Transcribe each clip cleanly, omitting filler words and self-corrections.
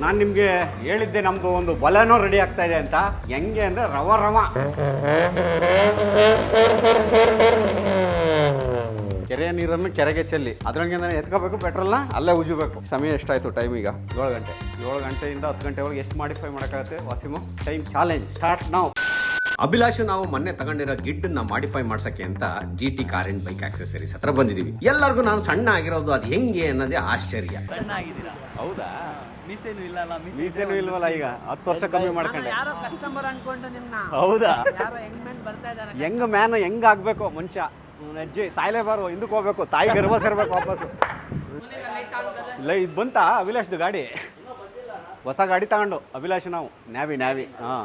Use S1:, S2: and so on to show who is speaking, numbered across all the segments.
S1: ನಾನು ನಿಮಗೆ ಹೇಳಿದ್ದೆ ನಮ್ಮದು ಒಂದು ಬಲನೋ ರೆಡಿ ಆಗ್ತಾ ಇದೆ ಅಂತ. ಹೆಂಗೆ ಅಂದರೆ ರವ ರವ ಕೆರೆಯ ನೀರನ್ನು ಕೆರೆಗೆ ಚೆಲ್ಲಿ ಅದ್ರಂಗೆ ಎತ್ಕೋಬೇಕು, ಪೆಟ್ರೋಲ್ನ ಅಲ್ಲೇ ಉಜ್ಜಬೇಕು. ಸಮಯ ಎಷ್ಟಾಯಿತು? ಟೈಮ್ ಈಗ 7 ಗಂಟೆ. 7 ಗಂಟೆಯಿಂದ 10 ಗಂಟೆವರೆಗೆ ಎಷ್ಟು ಮಾಡಿಫೈ ಮಾಡೋಕ್ಕಾಗುತ್ತೆ ವಾಸಿಮು? ಟೈಮ್ ಚಾಲೆಂಜ್ ಸ್ಟಾರ್ಟ್ ನಾವು.
S2: ಅಭಿಲಾಷ್ ನಾವು ಮೊನ್ನೆ ತಗೊಂಡಿರೋ ಗಿಡ್ಡನ್ನ ಮಾಡಿಫೈ ಮಾಡ್ಸಕ್ಕೆ ಅಂತ GT car and bike accessories ಹತ್ರ ಬಂದಿದೀವಿ. ಎಲ್ಲರಿಗೂ ನಾನು ಸಣ್ಣ ಆಗಿರೋದು ಅದು ಹೆಂಗೆ ಅನ್ನೋದೇ ಆಶ್ಚರ್ಯ.
S3: ಸಣ್ಣ ಆಗಿದ್ದೀರಾ? ಹೌದಾ? ಮೀಸೇನು ಇಲ್ಲಲ್ಲ?
S1: ಮೀಸೇನು ಇಲ್ವಲ್ಲ? ಈಗ 10 ವರ್ಷ ಕಮ್ಮಿ ಮಾಡ್ಕೊಂಡೆ.
S3: ಯಾರೋ ಕಸ್ಟಮರ್ ಅನ್ಕೊಂಡು ನಿಮ್ನ.
S1: ಹೌದಾ?
S3: ಯಾರೋ ಹೆಂಗ್ ಬರ್ತಾ ಇದ್ದಾರೆ.
S1: ಹೆಂಗ್ ಮ್ಯಾನ್ ಹೆಂಗ್ ಆಗ್ಬೇಕು ಮನುಷ್ಯ? ಅಜ್ಜಿ ಸಾಯ್ಲೇಬಾರ್ದು, ಹಿಂದಕ್ಕೆ ಹೋಗ್ಬೇಕು, ತಾಯಿ ಗರ್ಭ ಸೇರ್ಬೇಕು ವಾಪಸ್ಸು. ಇಲ್ಲ ಇದು ಬಂತಾ ಅಭಿಲಾಷ್ದು ಗಾಡಿ? ಹೊಸ ಗಾಡಿ ತಗೊಂಡು ಅಭಿಲಾಷ್ ನಾವು ನ್ಯಾವಿ ಹಾಂ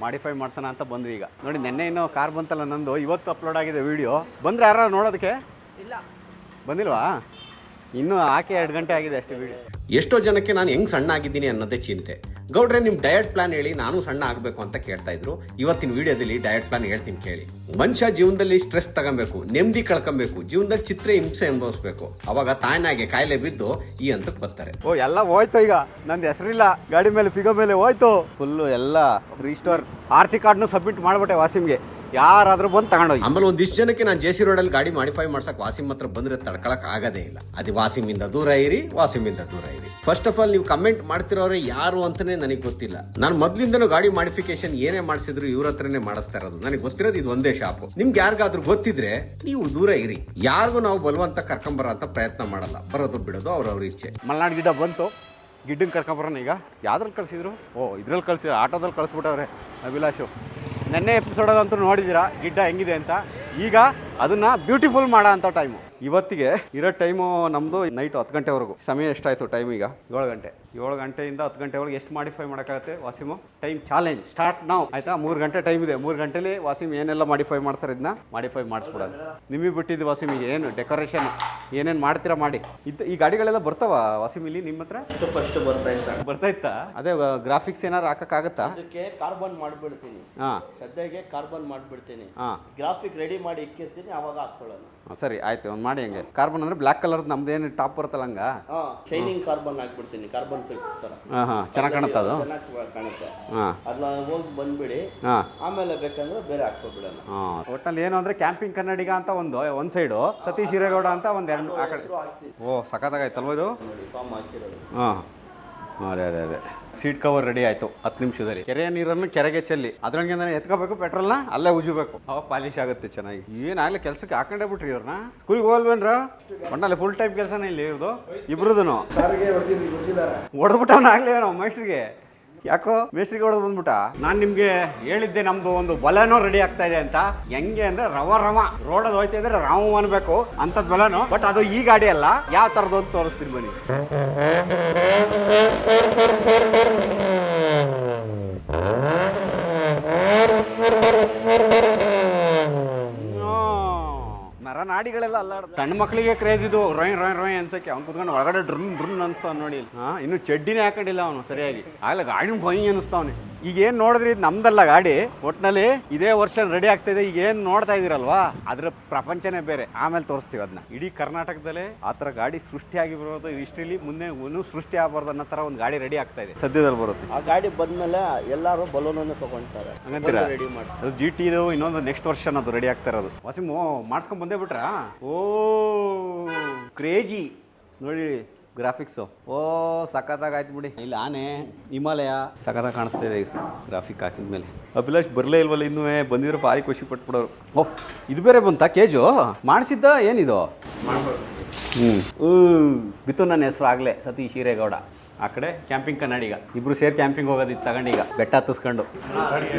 S1: ಮಾಡಿಫೈ ಮಾಡ್ಸೋಣ ಅಂತ ಬಂದ್ವಿ ಈಗ. ನೋಡಿ ನೆನ್ನೆ ಇನ್ನೂ ಕಾರ್ ಬಂತಲ್ಲ ನಂದು, ಇವತ್ತು ಅಪ್ಲೋಡ್ ಆಗಿದೆ ವಿಡಿಯೋ. ಬಂದರೆ ಯಾರು ನೋಡೋದಕ್ಕೆ?
S3: ಇಲ್ಲ,
S1: ಬಂದಿಲ್ವಾ? ಇನ್ನೂ ಹಾಕಿ 2 ಗಂಟೆ ಆಗಿದೆ ಅಷ್ಟೇ ವಿಡಿಯೋ.
S2: ಎಷ್ಟೋ ಜನಕ್ಕೆ ನಾನು ಹೆಂಗ್ ಸಣ್ಣ ಆಗಿದ್ದೀನಿ ಅನ್ನೋದೇ ಚಿಂತೆ. ಗೌಡ್ರೆ ನಿಮ್ಮ ಡಯಟ್ ಪ್ಲಾನ್ ಹೇಳಿ, ನಾನು ಸಣ್ಣ ಆಗಬೇಕು ಅಂತ ಕೇಳ್ತಾ ಇದ್ರು. ಇವತ್ತಿನ ವಿಡಿಯೋದಲ್ಲಿ ಡಯಟ್ ಪ್ಲಾನ್ ಹೇಳ್ತೀನಿ ಕೇಳಿ. ಮನುಷ್ಯ ಜೀವನದಲ್ಲಿ ಸ್ಟ್ರೆಸ್ ತಗೊಬೇಕು, ನೆಮ್ಮದಿ ಕಳ್ಕೊಬೇಕು, ಜೀವನದಲ್ಲಿ ಚಿತ್ರ ಹಿಂಸೆ ಅನುಭವಿಸ್ಬೇಕು. ಅವಾಗ ತಾನಾಗೆ ಕಾಯಿಲೆ ಬಿದ್ದು ಈ ಹಂತಕ್ಕೆ ಬರ್ತಾರೆ.
S1: ಓ ಎಲ್ಲ ಹೋಯ್ತು ಈಗ. ನಂದು ಹೆಸರಿಲ್ಲ ಗಾಡಿ ಮೇಲೆ, ಫಿಗೋ ಮೇಲೆ ಹೋಯ್ತು ಫುಲ್ಲು ಎಲ್ಲ. ರಿಸ್ಟೋರ್ RC ಕಾರ್ಡ್ನು ಸಬ್ಮಿಟ್ ಮಾಡ್ಬಿಟ್ಟೆ ವಾಸಿಮ್ಗೆ. ಯಾರಾದ್ರೂ ಬಂದು ತಗೊಂಡೋಗಿ.
S2: ಆಮೇಲೆ ಒಂದಿಷ್ಟು ಜನಕ್ಕೆ ನಾನು JC ರೋಡಲ್ಲಿ ಗಾಡಿ ಮಾಡಿಫೈ ಮಾಡ್ಸಕ್ ವಾಸಿಮ್ ಹತ್ರ ಬಂದ್ರೆ ತಡ್ಕೊಳಕ್ ಆಗದೇ ಇಲ್ಲ. ಅದು ವಾಸಿಮಿಂದ ದೂರ ಇರಿ, ವಾಸಿಮಿಂದ ದೂರ ಇರಿ. ಫಸ್ಟ್ ಆಫ್ ಆಲ್ ನೀವು ಕಮೆಂಟ್ ಮಾಡ್ತಿರೋರೆ ಯಾರು ಅಂತಾನೆ ನನಗೆ ಗೊತ್ತಿಲ್ಲ. ನಾನು ಮೊದ್ಲಿಂದನೂ ಗಾಡಿ ಮಾಡಿಫಿಕೇಶನ್ ಏನೇ ಮಾಡಿಸಿದ್ರು ಇವ್ರ ಹತ್ರನೇ ಮಾಡಿಸ್ತಾ ಇರೋದು. ನನಗೆ ಗೊತ್ತಿರೋದು ಇದು ಒಂದೇ ಶಾಪ್. ನಿಮ್ಗೆ ಯಾರಿಗಾದ್ರೂ ಗೊತ್ತಿದ್ರೆ ನೀವು ದೂರ ಇರಿ. ಯಾರಿಗೂ ನಾವು ಬಲವಂತ ಕರ್ಕೊಂಬರ ಅಂತ ಪ್ರಯತ್ನ ಮಾಡಲ್ಲ. ಬರೋದು ಬಿಡೋದು ಅವ್ರವ್ರ ಇಚ್ಛೆ.
S1: ಮಲ್ನಾಡ್ ಗಿಡ ಬಂತು, ಗಿಡ್ಡಂಗೆ ಕರ್ಕೊಂಬರೋಣ ಈಗ. ಯಾವ್ದ್ರಲ್ಲಿ ಕಳಿಸಿದ್ರು? ಓ ಇದ್ರಲ್ಲಿ ಕಳಿಸಿದ್ರು, ಆಟೋದಲ್ಲಿ ಕಳಿಸ್ಬಿಟ್ಟವ್ರೆ ಅಭಿಲಾಷು. ನೆನ್ನೆ ಎಪಿಸೋಡಲ್ಲಂತೂ ನೋಡಿದ್ದೀರಾ ಗಿಡ್ಡ ಹೆಂಗಿದೆ ಅಂತ. ಈಗ ಅದನ್ನು ಬ್ಯೂಟಿಫುಲ್ ಮಾಡೋ ಅಂಥ ಟೈಮು. ಇವತ್ತಿಗೆ ಇರೋ ಟೈಮು ನಮ್ಮದು ನೈಟು 10 ಗಂಟೆವರೆಗೂ. ಸಮಯ ಎಷ್ಟಾಯಿತು? ಟೈಮ್ ಈಗ 7 ಗಂಟೆ. 7 ಗಂಟೆಯಿಂದ 10 ಗಂಟೆವರೆಗೆ ಎಷ್ಟು ಮಾಡಿಫೈ ಮಾಡೋಕ್ಕಾಗುತ್ತೆ ವಾಸಿಮು? ಟೈಮ್ ಚಾಲೆಂಜ್ ಸ್ಟಾರ್ಟ್ ನಾವು. ಆಯಿತಾ? 3 ಗಂಟೆ ಟೈಮ್ ಇದೆ. 3 ಗಂಟೆಲಿ ವಾಸಿಮ್ ಏನೆಲ್ಲ ಮಾಡಿಫೈ ಮಾಡ್ತಾರೆ ಇದನ್ನ ಮಾಡಿಫೈ ಮಾಡಿಸ್ಬಿಡೋದು. ನಿಮಗೆ ಬಿಟ್ಟಿದ್ದು ವಾಸಿಮಿಗೆ ಏನು ಡೆಕೋರೇಷನ್ ಏನೇನು ಮಾಡ್ತೀರಾ ಮಾಡಿ. ಈ ಗಾಡಿಗಳೆಲ್ಲ ಬರ್ತಾವ ವಾಸಿಮ್ ಇಲ್ಲಿ ನಿಮ್ಮ ಹತ್ರ?
S3: ಫಸ್ಟ್ ಬರ್ತಾ
S1: ಇತ್ತಾ? ಅದೇ ಗ್ರಾಫಿಕ್ಸ್ ಏನಾರು ಹಾಕೋಕ್ಕಾಗತ್ತಾ?
S3: ಅದಕ್ಕೆ ಕಾರ್ಬನ್ ಮಾಡಿಬಿಡ್ತೀನಿ.
S1: ಹಾಂ,
S3: ಸದ್ಯಕ್ಕೆ ಕಾರ್ಬನ್ ಮಾಡಿಬಿಡ್ತೀನಿ.
S1: ಹಾಂ,
S3: ಗ್ರಾಫಿಕ್ ರೆಡಿ ಮಾಡಿ ಇಕ್ಕಿರ್ತೀನಿ, ಅವಾಗ ಹಾಕೊಳ್ಳೋಣ.
S1: ಸರಿ ಆಯ್ತು, ಒಂದು ಮಾಡಿ ಹಂಗೆ. ಕಾರ್ಬನ್ ಅಂದರೆ ಬ್ಲ್ಯಾಕ್ ಕಲರ್ದು ನಮ್ದೇನು ಟಾಪ್ ಬರುತ್ತಲ್ಲ ಹಂಗ?
S3: ಶೈನಿಂಗ್ ಕಾರ್ಬನ್ ಹಾಕ್ಬಿಡ್ತೀನಿ. ಕಾರ್ಬನ್ ಥರ.
S1: ಹಾಂ ಚೆನ್ನಾಗಿ ಕಾಣುತ್ತೆ ಅದು.
S3: ಚೆನ್ನಾಗಿ ಕಾಣುತ್ತೆ.
S1: ಹಾಂ,
S3: ಅದನ್ನ ಹೋಗಿ ಬಂದ್ಬಿಡಿ.
S1: ಹಾಂ,
S3: ಆಮೇಲೆ ಬೇಕಂದ್ರೆ ಬೇರೆ ಹಾಕ್ಕೊಬಿಡೋಣ.
S1: ಹಾಂ. ಒಟ್ಟಲ್ಲಿ ಏನು ಅಂದರೆ ಕ್ಯಾಂಪಿಂಗ್ ಕನ್ನಡಿಗ ಅಂತ ಒಂದು ಸೈಡು, ಸತೀಶ್ ಹಿರೇಗೌಡ ಅಂತ ಒಂದು ಎರಡು ಆ ಕಡೆ. ಓ ಸಖತ್ತಾಗೈತಲ್ವ ಇದು?
S3: ನೋಡಿ ಫಾರ್ಮ್ ಹಾಕಿರೋದು.
S1: ಹಾಂ, ಅದೇ ಸೀಟ್ ಕವರ್ ರೆಡಿ ಆಯಿತು 10 ನಿಮಿಷದಲ್ಲಿ. ಕೆರೆಯ ನೀರನ್ನು ಕೆರೆಗೆ ಚೆಲ್ಲಿ ಅದ್ರಂಗೆ ಎತ್ಕೋಬೇಕು, ಪೆಟ್ರೋಲ್ನ ಅಲ್ಲೇ ಉಜ್ಜಬೇಕು. ಅವಾಗ ಪಾಲಿಶ್ ಆಗುತ್ತೆ ಚೆನ್ನಾಗಿ. ಏನಾಗಲಿ ಕೆಲಸಕ್ಕೆ ಹಾಕೊಂಡೇ ಬಿಟ್ರಿ ಇವ್ರನ್ನ. ಸ್ಕೂಲಿಗೆ ಹೋಗಲ್ವೇನ್ರ? ಒಣ್ಣಲ್ಲಿ ಫುಲ್ ಟೈಮ್ ಕೆಲಸನೇ ಇಲ್ಲಿ ಇವ್ರದು ಇಬ್ರದೂ. ಹೊಡೆದ್ಬಿಟ್ಟವನ ಆಗಲಿ ನಾವು ಮೇಸ್ಟ್ರಿಗೆ. ಯಾಕೋ ಮೇಸ್ಟ್ರಿಗೆ ಹೊಡೆದು ಬಂದ್ಬಿಟ್ಟ. ನಾನು ನಿಮಗೆ ಹೇಳಿದ್ದೆ ನಮ್ಮದು ಒಂದು ಬಲನೋ ರೆಡಿ ಆಗ್ತಾ ಇದೆ ಅಂತ. ಹೆಂಗೆ ಅಂದರೆ ರವ ರವ ರೋಡಲ್ಲಿ ಹೋಯ್ತಾ ಇದ್ರೆ ರಾವು ಅನ್ಬೇಕು ಅಂಥದ್ದು ಬಲನೋ. ಬಟ್ ಅದು ಈ ಗಾಡಿ ಅಲ್ಲ, ಯಾವ ಥರದ್ದು ಅಂತ ತೋರಿಸ್ತೀನಿ ಬನ್ನಿ. ನರನಾಡಿಗಳೆಲ್ಲ ಅಲ್ಲಾಡ. ಸಣ್ಣ ಮಕ್ಕಳಿಗೆ ಕ್ರೇಜ್ ಇದು. ರೋಯ್ ರೋಯ್ ರೋಯ್ ಅನ್ಸಕ್ಕೆ. ಅವ್ನು ಕುತ್ಕೊಂಡು ಒಳಗಡೆ ಡ್ರನ್ ಅನ್ಸ್ತಾವ್ ನೋಡಿ. ಹಾಂ, ಇನ್ನು ಚಡ್ಡಿನೇ ಹಾಕೊಂಡಿಲ್ಲ ಅವನು ಸರಿಯಾಗಿ. ಆಗಲ್ಲ ಗಾಡಿ ಕೊಯ್ ಅನಿಸ್ತಾವನೆ. ಈಗ ಏನು ನೋಡಿದ್ರಿ ಇದು ನಮ್ದಲ್ಲ ಗಾಡಿ. ಒಟ್ಟಿನಲ್ಲಿ ಇದೇ ವರ್ಷ ರೆಡಿ ಆಗ್ತಾಯಿದೆ. ಈಗ ಏನು ನೋಡ್ತಾ ಇದೀರಲ್ವಾ, ಅದ್ರ ಪ್ರಪಂಚನೇ ಬೇರೆ. ಆಮೇಲೆ ತೋರಿಸ್ತೀವಿ ಅದನ್ನ. ಇಡೀ ಕರ್ನಾಟಕದಲ್ಲೇ ಆ ಥರ ಗಾಡಿ ಸೃಷ್ಟಿಯಾಗಿ ಬರೋದು ಹಿಸ್ಟ್ರಿಲಿ. ಮುಂದೆ ಇನ್ನೂ ಸೃಷ್ಟಿ ಆಗಬಾರ್ದು ಅನ್ನೋ ಥರ ಒಂದು ಗಾಡಿ ರೆಡಿ ಆಗ್ತಾ ಇದೆ. ಸದ್ಯದಲ್ಲಿ ಬರುತ್ತೆ.
S3: ಆ ಗಾಡಿ ಬಂದ್ಮೇಲೆ ಎಲ್ಲರೂ ಬಲೂನನ್ನು ತಗೊಂತಾರೆ.
S1: ಹಂಗಂತೀರಾ?
S3: ರೆಡಿ ಮಾಡಿ
S1: ಅದು GT ಇದು ಇನ್ನೊಂದು ನೆಕ್ಸ್ಟ್ ವರ್ಷನ್ ಅದು ರೆಡಿ ಆಗ್ತಾ ಇರೋದು. ವಾಸಿಮು ಮಾಡಿಸ್ಕೊಂಡು ಬಂದೇ ಬಿಟ್ರಾ? ಓ ಕ್ರೇಜಿ ನೋಡಿ ಗ್ರಾಫಿಕ್ಸು. ಓ ಸಖತ್ತಾಗಾಯ್ತು ಬಿಡಿ. ಇಲ್ಲಿ ಆನೆ, ಹಿಮಾಲಯ ಸಖತ್ತಾಗಿ ಕಾಣಿಸ್ತಾ ಇದೆ ಈಗ ಗ್ರಾಫಿಕ್ ಹಾಕಿದ್ಮೇಲೆ. ಅಭಿಲಾಷ್ ಬರಲೇ ಇಲ್ವಲ್ಲ ಇನ್ನೂ. ಬಂದಿರೋ ಭಾರಿ ಖುಷಿ ಪಟ್ಬಿಡೋರು. ಓಹ್ ಇದು ಬೇರೆ ಬಂತಾ ಕೇಜು? ಮಾಡಿಸಿದ್ದ ಏನಿದು? ಬಿತ್ತು ನನ್ನ ಹೆಸರು ಆಗಲೇ ಸತೀಶ್ ಹಿರೇಗೌಡ. ಆ ಕಡೆ ಕ್ಯಾಂಪಿಂಗ್ ಕನ್ನಡಿಗ. ಇಬ್ರು ಸೇರಿ ಕ್ಯಾಂಪಿಂಗ್ ಹೋಗೋದಿತ್ತು ತಗೊಂಡೀಗ ಬೆಟ್ಟ ಹತ್ತಿಸ್ಕೊಂಡು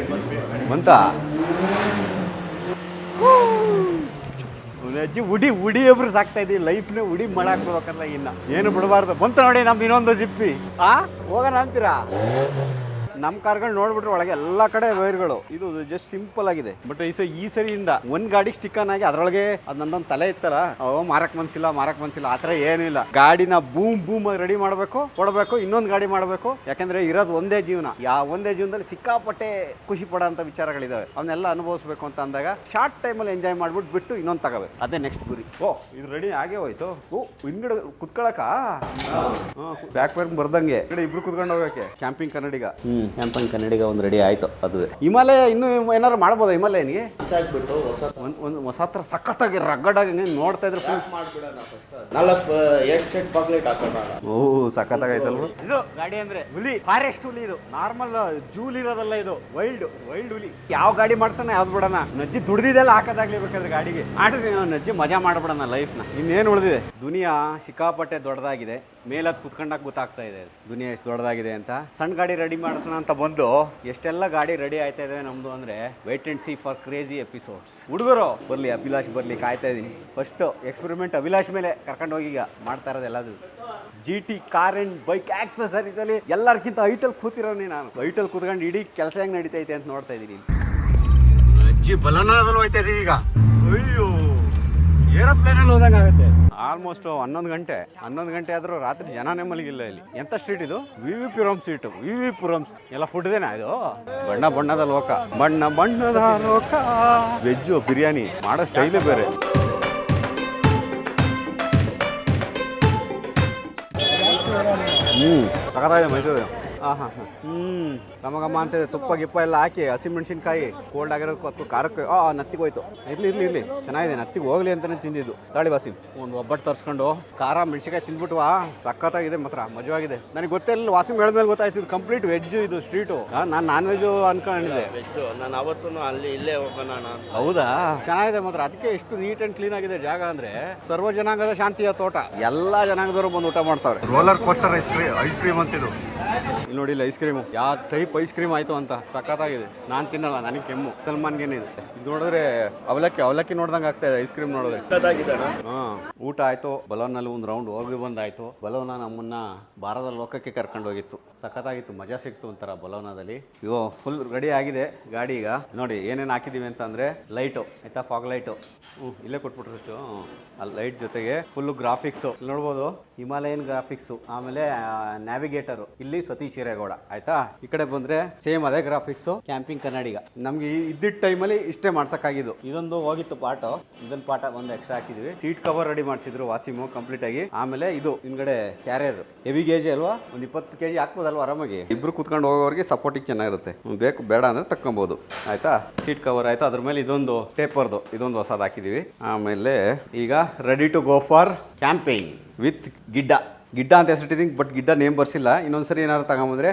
S1: ಬಂತಾ. ಅಜ್ಜಿ ಉಡಿ ಒಬ್ರು ಸಾಕ್ತಾ ಇದ್ದೀವಿ. ಲೈಫ್ನ ಉಡಿ ಮಾಡಾಕ್ಬೇಕಲ್ಲ. ಇನ್ನು ಏನು ಬಿಡಬಾರ್ದು. ಬಂತು ನೋಡಿ ನಮ್ದು ಇನ್ನೊಂದು ಜಿಪ್ಪಿ. ಹೋಗೋಣ ಅಂತೀರಾ? ನಮ್ಮ ಕಾರ್ಗಳು ನೋಡ್ಬಿಟ್ರೆ ಒಳಗೆ ಎಲ್ಲ ಕಡೆ ವೈರ್ಗಳು. ಇದು ಜಸ್ಟ್ ಸಿಂಪಲ್ ಆಗಿದೆ. ಬಟ್ ಈ ಸರಿಯಿಂದ ಒಂದ್ ಗಾಡಿ ಸ್ಟಿಕ್ಕನ್ ಆಗಿ ಅದ್ರೊಳಗೆ ಅದ್ ನಂದೊಂದು ತಲೆ ಇತ್ತಲ್ಲ, ಮಾರಕ್ ಮನ್ಸಿಲ್ಲ ಆ ಥರ ಏನೂ ಇಲ್ಲ. ಗಾಡಿನ ಬೂಮ್ ರೆಡಿ ಮಾಡಬೇಕು, ಕೊಡಬೇಕು, ಇನ್ನೊಂದು ಗಾಡಿ ಮಾಡಬೇಕು. ಯಾಕಂದ್ರೆ ಇರೋದು ಒಂದೇ ಜೀವನ. ಒಂದೇ ಜೀವನದಲ್ಲಿ ಸಿಕ್ಕಾಪಟ್ಟೆ ಖುಷಿ ಪಡೋಂಥ ವಿಚಾರಗಳಿದಾವೆ. ಅವನ್ನೆಲ್ಲ ಅನುಭವಿಸ್ಬೇಕು ಅಂತ ಅಂದಾಗ ಶಾರ್ಟ್ ಟೈಮಲ್ಲಿ ಎಂಜಾಯ್ ಮಾಡ್ಬಿಟ್ಟು ಇನ್ನೊಂದು ತಗೋಬೇಕು. ಅದೇ ನೆಕ್ಸ್ಟ್ ಗುರಿ. ಇದು ರೆಡಿ ಆಗೇ ಹೋಯ್ತು. ಹಿಂದ್ಗಡೆ ಕುತ್ಕೊಳಕ ಬ್ಯಾಕ್ ಬ್ಯಾಕ್ ಬರ್ದಂಗೆ ಇಬ್ರು ಕುತ್ಕೊಂಡು ಹೋಗಕ್ಕೆ. ಕ್ಯಾಂಪಿಂಗ್ ಕನ್ನಡಿಗ
S3: ಕ್ಯಾಂಪಿಂಗ್ ಕನ್ನಡಿಗ ಒಂದು ರೆಡಿ ಆಯ್ತು. ಅದು
S1: ಹಿಮಾಲಯ ಇನ್ನೂ ಏನಾರು ಮಾಡ್ಬೋದಾ? ಹಿಮಾಲಯನಿಗೆ
S3: ಹಾಕ್ಬಿಟ್ಟು
S1: ಒಂದು ಹೊಸ ಥರ ಸಖತ್ತಾಗಿ ರಗ್ಗಡಾಗಿ ನೋಡ್ತಾ ಇದ್ರೆ
S3: ಮಾಡ್ಬಿಡೋಣ. 4 ಸೆಟ್ ಬಾಕ್ಲೆಟ್ ಹಾಕೋಣ.
S1: ಸಖತ್ತಾಗೈತಲ್ವ ಇದು ಗಾಡಿ. ಅಂದ್ರೆ ಹುಲಿ, ಫಾರೆಸ್ಟ್ ಹುಲಿ. ಇದು ನಾರ್ಮಲ್ ಜೂಲ್ ಇರೋದಲ್ಲ, ಇದು ವೈಲ್ಡ್ ಹುಲಿ. ಯಾವ ಗಾಡಿ ಮಾಡ್ಸೋಣ ಯಾವ್ದು ಬಿಡೋಣ. ನಜ್ಜಿ ದುಡ್ದಿದೆಲ್ಲ ಹಾಕೋದಾಗ್ಲಿ ಬೇಕಾದ್ರೆ ಗಾಡಿಗೆ ಆಡಿಸಿ ನಜ್ಜಿ ಮಜಾ ಮಾಡ್ಬಿಡೋಣ ಲೈಫ್ನ. ಇನ್ನೇನು ಉಳಿದಿದೆ? ದುನಿಯಾ ಸಿಕ್ಕಾಪಟ್ಟೆ ದೊಡ್ಡದಾಗಿದೆ. ಮೇಲದ್ ಕುತ್ಕೊಂಡಾಗ ಗೊತ್ತಾಗ್ತಾ ಇದೆ ದುನಿಯಾ ಎಷ್ಟು ದೊಡ್ಡದಾಗಿದೆ ಅಂತ. ಸಣ್ಣ ಗಾಡಿ ರೆಡಿ ಮಾಡಿಸೋಣ ಅಂತ ಬಂದು ಎಷ್ಟೆಲ್ಲ ಗಾಡಿ ರೆಡಿ ಆಯ್ತಾ ಇದೆ ನಮ್ದು ಅಂದ್ರೆ wait and see for crazy episodes. ಹುಡುಗರು ಬರ್ಲಿ, ಅಭಿಲಾಷ್ ಬರ್ಲಿ, ಕಾಯ್ತಾ ಇದೀನಿ. ಫಸ್ಟ್ ಎಕ್ಸ್ಪೆರಿಮೆಂಟ್ ಅಭಿಲಾಷ್ ಮೇಲೆ ಕರ್ಕೊಂಡು ಹೋಗಿ ಈಗ ಮಾಡ್ತಾ ಇರೋದು ಎಲ್ಲದು. GT car and bike accessories ಅಲ್ಲಿ ಎಲ್ಲರಿಗಿಂತ ಹೈಟಲ್ಲಿ ಕೂತಿರೋನಿ ನಾನು. ಹೈಟಲ್ಲಿ ಕೂತ್ಕೊಂಡು ಇಡೀ ಕೆಲಸ ಹೆಂಗ್ ನಡೀತೈತೆ ಅಂತ ನೋಡ್ತಾ ಇದೀನಿ. ಅಜ್ಜಿ ಬಲನಾದಲ್ಲಿ ಹೋಯ್ತಾ ಇದೀವಿ ಈಗ. ಅಯ್ಯೋ, ಏರೋಪ್ಲೇನಲ್ಲಿ ಹೋದಂಗೆ ಆಗುತ್ತೆ. ಆಲ್ಮೋಸ್ಟ್ 11 ಗಂಟೆ ಆದರೂ ರಾತ್ರಿ ಜನನೇ ಮಲಗಿಲ್ಲ ಇಲ್ಲಿ. ಎಂಥ ಸ್ಟ್ರೀಟ್ ಇದು? ವಿವಿಪುರಂ ಸ್ಟ್ರೀಟು. ವಿವಿಪುರಂ ಎಲ್ಲ ಫುಡ್ದೇನಾ ಇದು? ಬಣ್ಣದ ಲೋಕ, ಬಣ್ಣದ ಲೋಕ. ವೆಜ್ಜು ಬಿರಿಯಾನಿ ಮಾಡೋ ಸ್ಟೈಲೇ ಬೇರೆ. ಸಖತ್ತಾಗಿದೆ ಮೈಸೂರು. ಗಮ ಅಂತಿದೆ. ತುಪ್ಪ ಗಿಪ್ಪ ಎಲ್ಲ ಹಾಕಿ ಹಸಿಮೆಣಸಿನ್ಕಾಯಿ ಕೋಲ್ಡ್ ಆಗಿರೋದು ಕೊತ್ತು ಖಾರಕ್ಕೆ ನತ್ತಿಗೆ ಹೋಯ್ತು. ಇರ್ಲಿ ಚೆನ್ನಾಗಿದೆ. ನತ್ತಿಗೆ ಹೋಗ್ಲಿ ಅಂತಾನೆ ತಿಂದಿದ್ದು. ತಾಳಿ ವಾಸಿ ಒಂದು ಒಬ್ಬಟ್ಟು ತರಿಸ್ಕೊಂಡು ಖಾರ ಮೆಣಸಿನ್ಕಾಯಿ ತಿಂದ್ಬಿಟ್ವಾ, ಸಖತ್ತಾಗಿದೆ ಮಾತ್ರ, ಮಜವಾಗಿದೆ. ನನಗೆ ಗೊತ್ತಿಲ್ಲ, ವಾಸಿಮ್ ಹೇಳಿದ್ಮೇಲೆ ಗೊತ್ತಾಯ್ತು ಇದು ಕಂಪ್ಲೀಟ್ ವೆಜ್ ಇದು ಸ್ಟ್ರೀಟು. ನಾನು ನಾನ್ ವೆಜ್ ಅನ್ಕೊಂಡಿದ್ದೆ.
S3: ನಾನು ಅವತ್ತು ಇಲ್ಲೇ ಹೋಗೋಣ.
S1: ಹೌದಾ? ಚೆನ್ನಾಗಿದೆ ಮಾತ್ರ. ಅದಕ್ಕೆ ಎಷ್ಟು ನೀಟ್ ಅಂಡ್ ಕ್ಲೀನ್ ಆಗಿದೆ ಜಾಗ. ಅಂದ್ರೆ ಸರ್ವ ಜನಾಂಗದ ಶಾಂತಿಯ ತೋಟ. ಎಲ್ಲಾ ಜನಾಂಗದವರು ಬಂದು ಊಟ ಮಾಡ್ತಾವ್ರೆ. ರೋಲರ್ ಕೋಸ್ಟರ್ ಐಸ್ ಕ್ರೀಮ್ ಅಂತಿದ್ದು. ಇಲ್ಲಿ ನೋಡಿ, ಐಸ್ ಕ್ರೀಮು ಯಾವ ಟೈಪ್ ಐಸ್ ಕ್ರೀಮ್ ಆಯ್ತು ಅಂತ ಸಖತ್ತಾಗಿದೆ. ನಾನು ತಿನ್ನಲ್ಲ, ನನಗೆ ಕೆಮ್ಮು. ಸಲ್ಮಾನ್ಗೇನೆ ಇದೆ. ಇದು ನೋಡಿದ್ರೆ ಅವಲಕ್ಕಿ ನೋಡ್ದಂಗೆ ಆಗ್ತಾ ಇದೆ ಐಸ್ ಕ್ರೀಮ್ ನೋಡಿದ್ರೆ. ಊಟ ಆಯ್ತು. ಬಲೂನಲ್ಲಿ ಒಂದು ರೌಂಡ್ ಹೋಗಿ ಬಂದಾಯ್ತು. ಬಲೋನ ನಮ್ಮನ್ನ ಭಾರತ ಲೋಕಕ್ಕೆ ಕರ್ಕೊಂಡು ಹೋಗಿತ್ತು. ಸಖತ್ತಾಗಿತ್ತು, ಮಜಾ ಸಿಕ್ತು ಒಂಥರ ಬಲೋನದಲ್ಲಿ. ಇದು ಫುಲ್ ರೆಡಿ ಆಗಿದೆ ಗಾಡಿ. ಈಗ ನೋಡಿ ಏನೇನು ಹಾಕಿದೀವಿ ಅಂತ ಅಂದ್ರೆ ಲೈಟು ಆಯ್ತಾ, ಫಾಗ್ ಲೈಟು ಇಲ್ಲೇ ಕೊಟ್ಬಿಟ್ರು ಅಷ್ಟು. ಅಲ್ಲಿ ಲೈಟ್ ಜೊತೆಗೆ ಫುಲ್ ಗ್ರಾಫಿಕ್ಸು ನೋಡ್ಬೋದು, ಹಿಮಾಲಯನ್ ಗ್ರಾಫಿಕ್ಸು. ಆಮೇಲೆ ನ್ಯಾವಿಗೇಟರು ಇಲ್ಲಿ ಸತೀಶ್ ಹಿರೇಗೌಡ ಆಯ್ತಾ. ಈ ಕಡೆ ಬಂದ್ರೆ ಸೇಮ್ ಅದೇ ಗ್ರಾಫಿಕ್ಸು, ಕ್ಯಾಂಪಿಂಗ್ ಕನ್ನಡಿಗ. ನಮ್ಗೆ ಇದ್ದಿದ್ದ ಟೈಮಲ್ಲಿ ಇಷ್ಟೇ ಮಾಡ್ಸಕ್ಕಾಗಿದ್ದು. ಇದೊಂದು ಹೋಗಿತ್ತು ಪಾಠ, ಇದೊಂದು ಪಾಠ ಒಂದು ಎಕ್ಸ್ಟ್ರಾ ಹಾಕಿದ್ವಿ. ಸೀಟ್ ಕವರ್ ರೆಡಿ ಮಾಡಿಸಿದ್ರು ವಾಸಿಮು ಕಂಪ್ಲೀಟ್ ಆಗಿ. ಆಮೇಲೆ ಇದು ಹಿಂದ್ಗಡೆ ಕ್ಯಾರಿಯರ್ ಹೆವಿ ಕೆಜಿ ಅಲ್ವಾ, ಒಂದು 20 kg ಹಾಕ್ಬೋದಲ್ವಾ ಆರಾಮಾಗಿ. ಇಬ್ರು ಕುತ್ಕೊಂಡು ಹೋಗೋರಿಗೆ ಸಪೋರ್ಟಿಗೆ ಚೆನ್ನಾಗಿರುತ್ತೆ. ಬೇಕು ಬೇಡ ಅಂದ್ರೆ ತಕ್ಕೊಬಹುದು ಆಯ್ತಾ. ಸೀಟ್ ಕವರ್ ಆಯ್ತು. ಅದ್ರ ಮೇಲೆ ಇದೊಂದು ಟೇಪರ್ದು ಇದೊಂದು ಹೊಸದು ಹಾಕಿದೀವಿ. ಆಮೇಲೆ ಈಗ ready to go for camping with ಗಿಡ್ಡ ಅಂತ ಹೆಸರಿಟ್ಟಿದ್ದೀನಿ. But Gidda name ಬರ್ಸಿಲ್ಲ. ಇನ್ನೊಂದ್ಸರಿ ಏನಾದ್ರು ತಗೊಂಬಂದ್ರೆ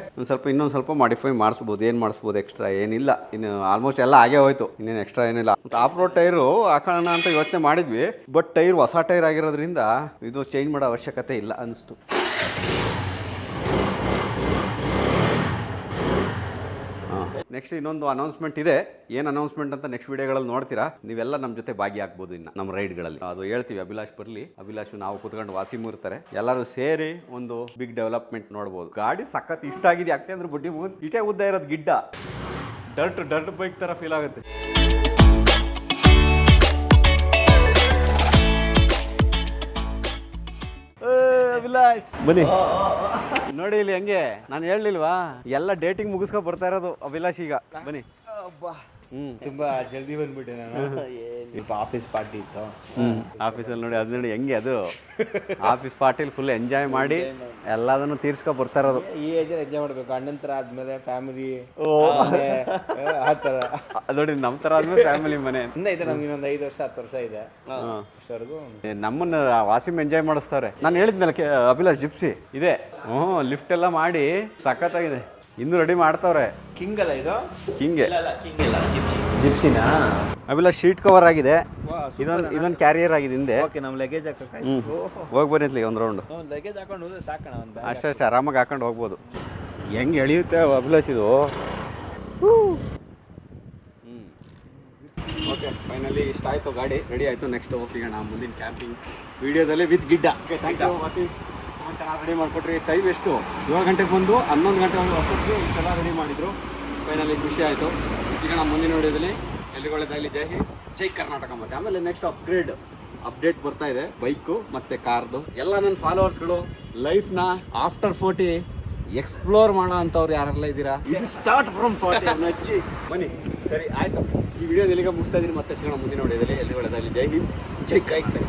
S1: ಇನ್ನೊಂದು ಸ್ವಲ್ಪ ಮಾಡಿಫೈ ಮಾಡಿಸ್ಬೋದು. ಏನು ಮಾಡಿಸ್ಬೋದು ಎಕ್ಸ್ಟ್ರಾ ಏನಿಲ್ಲ. ಇನ್ನು ಆಲ್ಮೋಸ್ಟ್ ಎಲ್ಲ ಆಗೇ ಹೋಯ್ತು. ಇನ್ನೇನು ಎಕ್ಸ್ಟ್ರಾ ಏನಿಲ್ಲ. ಆಫ್ ರೋಡ್ ಟೈರು ಹಾಕೋಣ ಅಂತ ಯೋಚನೆ ಮಾಡಿದ್ವಿ. ಬಟ್ ಟೈರ್ ಹೊಸ ಟೈರ್ ಆಗಿರೋದ್ರಿಂದ ಇದು ಚೇಂಜ್ ಮಾಡೋ ಅವಶ್ಯಕತೆ ಇಲ್ಲ ಅನಿಸ್ತು. ನೆಕ್ಸ್ಟ್ ಇನ್ನೊಂದು ಅನೌನ್ಸ್ಮೆಂಟ್ ಇದೆ. ಏನು ಅನೌನ್ಸ್ಮೆಂಟ್ ಅಂತ ನೆಕ್ಸ್ಟ್ ವಿಡಿಯೋಗಳಲ್ಲಿ ನೋಡ್ತೀರಾ. ನೀವೆಲ್ಲ ನಮ್ಮ ಜೊತೆ ಭಾಗಿಯಾಗ್ಬೋದು ಇನ್ನು ನಮ್ಮ ರೈಡ್ಗಳಲ್ಲಿ. ಅದು ಹೇಳ್ತೀವಿ. ಅಭಿಲಾಷ್ ಬರಲಿ, ಅಭಿಲಾಷ್ ನಾವು ಕೂತ್ಕೊಂಡು ವಾಸಿಮು ಇರ್ತಾರೆ. ಎಲ್ಲರೂ ಸೇರಿ ಒಂದು ಬಿಗ್ ಡೆವಲಪ್ಮೆಂಟ್ ನೋಡ್ಬೋದು. ಗಾಡಿ ಸಖತ್ ಇಷ್ಟ ಆಗಿದೆ. ಯಾಕೆಂದ್ರೆ ಬುಡ್ಡಿ ಇಟೇ ಉದ್ದ ಇರೋದು ಗಿಡ್ಡ ಡರ್ಟ್ ಬೈಕ್ ಥರ ಫೀಲ್ ಆಗುತ್ತೆ. ಬನ್ನಿ ನೋಡಿ ಇಲ್ಲಿ ಹೆಂಗೆ. ನಾನು ಹೇಳಲಿಲ್ವಾ ಎಲ್ಲ ಡೇಟಿಂಗ್ ಮುಗಿಸ್ಕೊ ಬರ್ತಾ ಇರೋದು ಅಭಿಲಾಷ್ ಈಗ. ಬನ್ನಿ.
S4: ತುಂಬಾ ಜಲ್ದಿ ಬಂದ್ಬಿಟ್ಟೆ ನಾನು. ಸ್ವಲ್ಪ ಆಫೀಸ್ ಪಾರ್ಟಿ ಇತ್ತು.
S1: ಆಫೀಸಲ್ಲಿ ನೋಡಿ ಅದು ನೋಡಿ ಹೆಂಗೆ. ಅದು ಆಫೀಸ್ ಪಾರ್ಟಿಲಿ ಫುಲ್ ಎಂಜಾಯ್ ಮಾಡಿ ಎಲ್ಲದನ್ನು ತೀರ್ಸ್ಕೊ ಬರ್ತಾ ಇರೋದು.
S4: ಈ ಏಜಲ್ಲಿ ಎಂಜಾಯ್ ಮಾಡ್ಬೇಕು. ಅಣ್ಣನ ಥರ ಆದ್ಮೇಲೆ ಫ್ಯಾಮಿಲಿ ಆ ಥರ.
S1: ನೋಡಿ ನಮ್ಮ ಥರ ಆದ್ಮೇಲೆ ಫ್ಯಾಮಿಲಿ ಮನೆ
S4: ಇದೆ ನಮ್ಗೆ. ಇನ್ನೊಂದು 5 ವರ್ಷ 10 ವರ್ಷ ಇದೆ ಅಷ್ಟವರೆಗೂ.
S1: ನಮ್ಮನ್ನ ವಾಸಿಮ್ ಎಂಜಾಯ್ ಮಾಡಿಸ್ತಾರೆ. ನಾನು ಹೇಳಿದ್ನಲ್ಲ ಅಭಿಲಾಷ್ ಜಿಪ್ಸಿ ಇದೆ. ಲಿಫ್ಟ್ ಎಲ್ಲ ಮಾಡಿ ಸಖತ್ತಾಗಿದೆ. ಇನ್ನೂ ರೆಡಿ ಮಾಡ್ತಾವ್ರೆ.
S4: ಕಿಂಗ್ ಅಲ್ಲ ಇದು?
S1: ಕಿಂಗೆ
S4: ಜಿಪ್ಸಿನಾ?
S1: ಅವೆಲ್ಲ ಶೀಟ್ ಕವರ್ ಆಗಿದೆ. ಇದೊಂದು ಕ್ಯಾರಿಯರ್ ಆಗಿದೆ ಹಿಂದೆ.
S4: ಓಕೆ, ನಮ್ಮ ಲಗೇಜ್ ಹಾಕಕ್ಕೆ
S1: ಹೋಗಿ ಬನ್ನಿ ಒಂದು ರೌಂಡ್.
S4: ಲಗೇಜ್ ಹಾಕೊಂಡು ಹೋದ್ರೆ ಸಾಕಣ ಒಂದು
S1: ಅಷ್ಟೇ ಆರಾಮಾಗಿ ಹಾಕೊಂಡು ಹೋಗ್ಬೋದು. ಹೆಂಗೆ ಎಳೆಯುತ್ತೆ ಅಭಿಲಾಷ್ ಇದು. ಓಕೆ, ಫೈನಲಿ ಇಷ್ಟ ಆಯಿತು. ಗಾಡಿ ರೆಡಿ ಆಯಿತು. ನೆಕ್ಸ್ಟ್ ಹೋಗ್ತೀವಿ ಮುಂದಿನ ಕ್ಯಾಂಪಿಂಗ್ ವಿಡಿಯೋದಲ್ಲಿ with Gidda. Okay, thank you Vasi. ತುಂಬ ಚೆನ್ನಾಗಿ ರೆಡಿ ಮಾಡಿಕೊಟ್ರಿ. ಟೈಮ್ ಎಷ್ಟು 7 ಗಂಟೆಗೆ ಬಂದು 11 ಗಂಟೆ ಅಷ್ಟೊತ್ತಿಗೆ ಇಷ್ಟೆಲ್ಲ ರೆಡಿ ಮಾಡಿದರು. ಫೈನಲಿ ಖುಷಿ ಆಯಿತು. ಈಗ ನಮ್ಮ ಮುಂದಿನ ವಿಡಿಯೋದಲ್ಲಿ ಎಲ್ರಿಗೂ ಒಳ್ಳೆದಾಗಲಿ. ಜೈ ಹಿಂದ್, ಜೈ ಕರ್ನಾಟಕ. ಮತ್ತು ಆಮೇಲೆ ನೆಕ್ಸ್ಟ್ ಅಪ್ಡೇಟ್ ಬರ್ತಾ ಇದೆ ಬೈಕು ಮತ್ತು ಕಾರ್ದು. ಎಲ್ಲ ನನ್ನ ಫಾಲೋವರ್ಸ್ಗಳು ಲೈಫ್ನ ಆಫ್ಟರ್ 40 ಎಕ್ಸ್ಪ್ಲೋರ್ ಮಾಡೋ ಅಂಥವ್ರು ಯಾರೆಲ್ಲ ಇದ್ದೀರಾ, ಇದು ಸ್ಟಾರ್ಟ್ ಫ್ರಮ್ 40 ಹಚ್ಚಿ ಬನ್ನಿ. ಸರಿ ಆಯಿತು, ಈ ವಿಡಿಯೋ ಎಲ್ಲಿಗೆ ಮುಗಿಸ್ತಾ ಇದ್ದೀನಿ. ಮತ್ತೆ ಸಿಗೋಣ ಮುಂದಿನ ವಿಡಿಯೋದಲ್ಲಿ. ಎಲ್ಲಿ ಒಳ್ಳೆದಾಗಲಿ. ಜೈ ಹಿಂದ್, ಜೈ ಕರ್ನಾಟಕ.